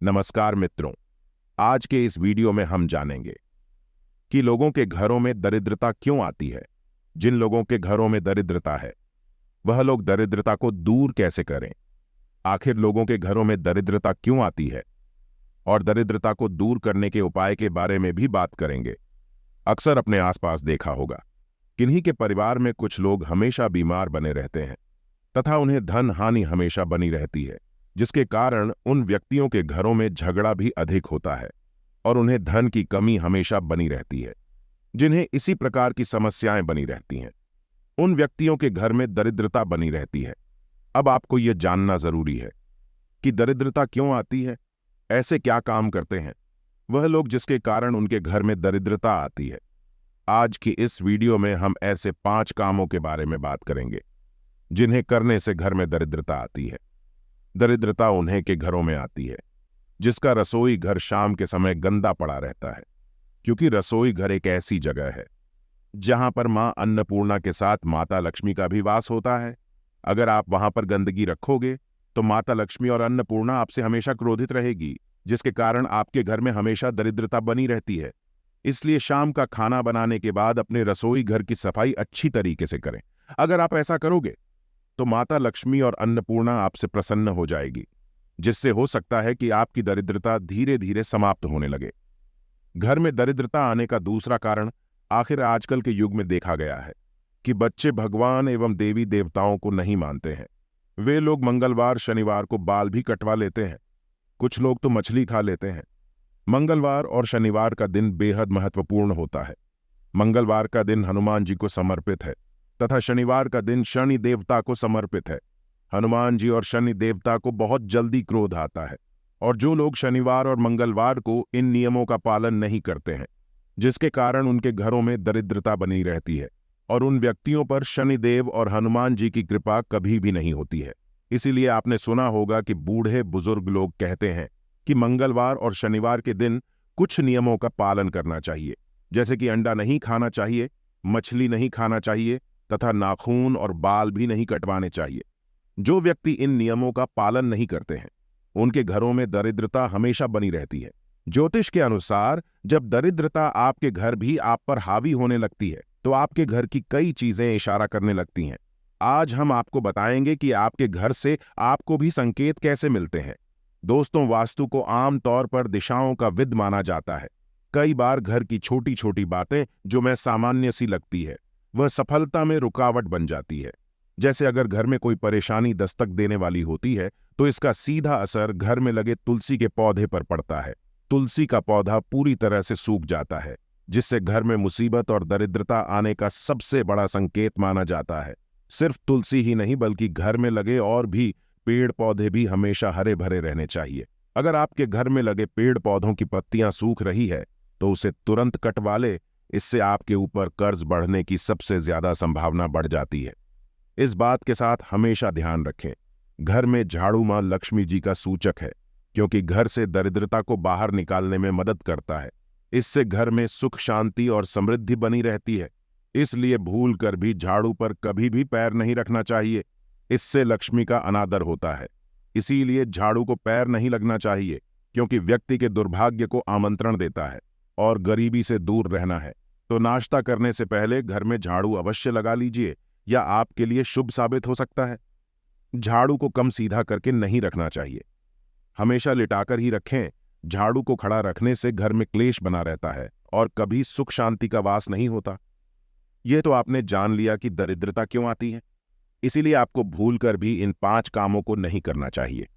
नमस्कार मित्रों, आज के इस वीडियो में हम जानेंगे कि लोगों के घरों में दरिद्रता क्यों आती है। जिन लोगों के घरों में दरिद्रता है वह लोग दरिद्रता को दूर कैसे करें। आखिर लोगों के घरों में दरिद्रता क्यों आती है और दरिद्रता को दूर करने के उपाय के बारे में भी बात करेंगे। अक्सर अपने आसपास देखा होगा, किन्हीं के परिवार में कुछ लोग हमेशा बीमार बने रहते हैं तथा उन्हें धन हानि हमेशा बनी रहती है, जिसके कारण उन व्यक्तियों के घरों में झगड़ा भी अधिक होता है और उन्हें धन की कमी हमेशा बनी रहती है, जिन्हें इसी प्रकार की समस्याएं बनी रहती हैं। उन व्यक्तियों के घर में दरिद्रता बनी रहती है। अब आपको यह जानना जरूरी है कि दरिद्रता क्यों आती है, ऐसे क्या काम करते हैं वह लोग जिसके कारण उनके घर में दरिद्रता आती है। आज की इस वीडियो में हम ऐसे 5 कामों के बारे में बात करेंगे जिन्हें करने से घर में दरिद्रता आती है। दरिद्रता उन्हें के घरों में आती है जिसका रसोई घर शाम के समय गंदा पड़ा रहता है, क्योंकि रसोई घर एक ऐसी जगह है जहां पर मां अन्नपूर्णा के साथ माता लक्ष्मी का भी वास होता है। अगर आप वहां पर गंदगी रखोगे तो माता लक्ष्मी और अन्नपूर्णा आपसे हमेशा क्रोधित रहेगी, जिसके कारण आपके घर में हमेशा दरिद्रता बनी रहती है। इसलिए शाम का खाना बनाने के बाद अपने रसोई घर की सफाई अच्छी तरीके से करें। अगर आप ऐसा करोगे तो माता लक्ष्मी और अन्नपूर्णा आपसे प्रसन्न हो जाएगी, जिससे हो सकता है कि आपकी दरिद्रता धीरे धीरे समाप्त होने लगे। घर में दरिद्रता आने का दूसरा कारण आखिर आजकल के युग में देखा गया है कि बच्चे भगवान एवं देवी देवताओं को नहीं मानते हैं। वे लोग मंगलवार शनिवार को बाल भी कटवा लेते हैं। कुछ लोग तो मछली खा लेते हैं। मंगलवार और शनिवार का दिन बेहद महत्वपूर्ण होता है। मंगलवार का दिन हनुमान जी को समर्पित है तथा शनिवार का दिन शनि देवता को समर्पित है। हनुमान जी और शनि देवता को बहुत जल्दी क्रोध आता है और जो लोग शनिवार और मंगलवार को इन नियमों का पालन नहीं करते हैं, जिसके कारण उनके घरों में दरिद्रता बनी रहती है और उन व्यक्तियों पर शनिदेव और हनुमान जी की कृपा कभी भी नहीं होती है। इसीलिए आपने सुना होगा कि बूढ़े बुजुर्ग लोग कहते हैं कि मंगलवार और शनिवार के दिन कुछ नियमों का पालन करना चाहिए, जैसे कि अंडा नहीं खाना चाहिए, मछली नहीं खाना चाहिए तथा नाखून और बाल भी नहीं कटवाने चाहिए। जो व्यक्ति इन नियमों का पालन नहीं करते हैं उनके घरों में दरिद्रता हमेशा बनी रहती है। ज्योतिष के अनुसार जब दरिद्रता आपके घर भी आप पर हावी होने लगती है तो आपके घर की कई चीजें इशारा करने लगती हैं। आज हम आपको बताएंगे कि आपके घर से आपको भी संकेत कैसे मिलते हैं। दोस्तों, वास्तु को आम तौर पर दिशाओं का विद माना जाता है। कई बार घर की छोटी छोटी बातें जो मैं सामान्य सी लगती है वह सफलता में रुकावट बन जाती है। जैसे अगर घर में कोई परेशानी दस्तक देने वाली होती है तो इसका सीधा असर घर में लगे तुलसी के पौधे पर पड़ता है। तुलसी का पौधा पूरी तरह से सूख जाता है, जिससे घर में मुसीबत और दरिद्रता आने का सबसे बड़ा संकेत माना जाता है। सिर्फ तुलसी ही नहीं बल्कि घर में लगे और भी पेड़ पौधे भी हमेशा हरे भरे रहने चाहिए। अगर आपके घर में लगे पेड़ पौधों की पत्तियां सूख रही है तो उसे तुरंत कटवा ले। इससे आपके ऊपर कर्ज बढ़ने की सबसे ज्यादा संभावना बढ़ जाती है। इस बात के साथ हमेशा ध्यान रखें, घर में झाड़ू मां लक्ष्मी जी का सूचक है, क्योंकि घर से दरिद्रता को बाहर निकालने में मदद करता है। इससे घर में सुख शांति और समृद्धि बनी रहती है। इसलिए भूल कर भी झाड़ू पर कभी भी पैर नहीं रखना चाहिए। इससे लक्ष्मी का अनादर होता है। इसीलिए झाड़ू को पैर नहीं लगना चाहिए, क्योंकि व्यक्ति के दुर्भाग्य को आमंत्रण देता है और गरीबी से दूर रहना है तो नाश्ता करने से पहले घर में झाड़ू अवश्य लगा लीजिए, या आपके लिए शुभ साबित हो सकता है। झाड़ू को कम सीधा करके नहीं रखना चाहिए, हमेशा लिटाकर ही रखें। झाड़ू को खड़ा रखने से घर में क्लेश बना रहता है और कभी सुख शांति का वास नहीं होता। यह तो आपने जान लिया कि दरिद्रता क्यों आती है। इसीलिए आपको भूलकर भी इन 5 कामों को नहीं करना चाहिए।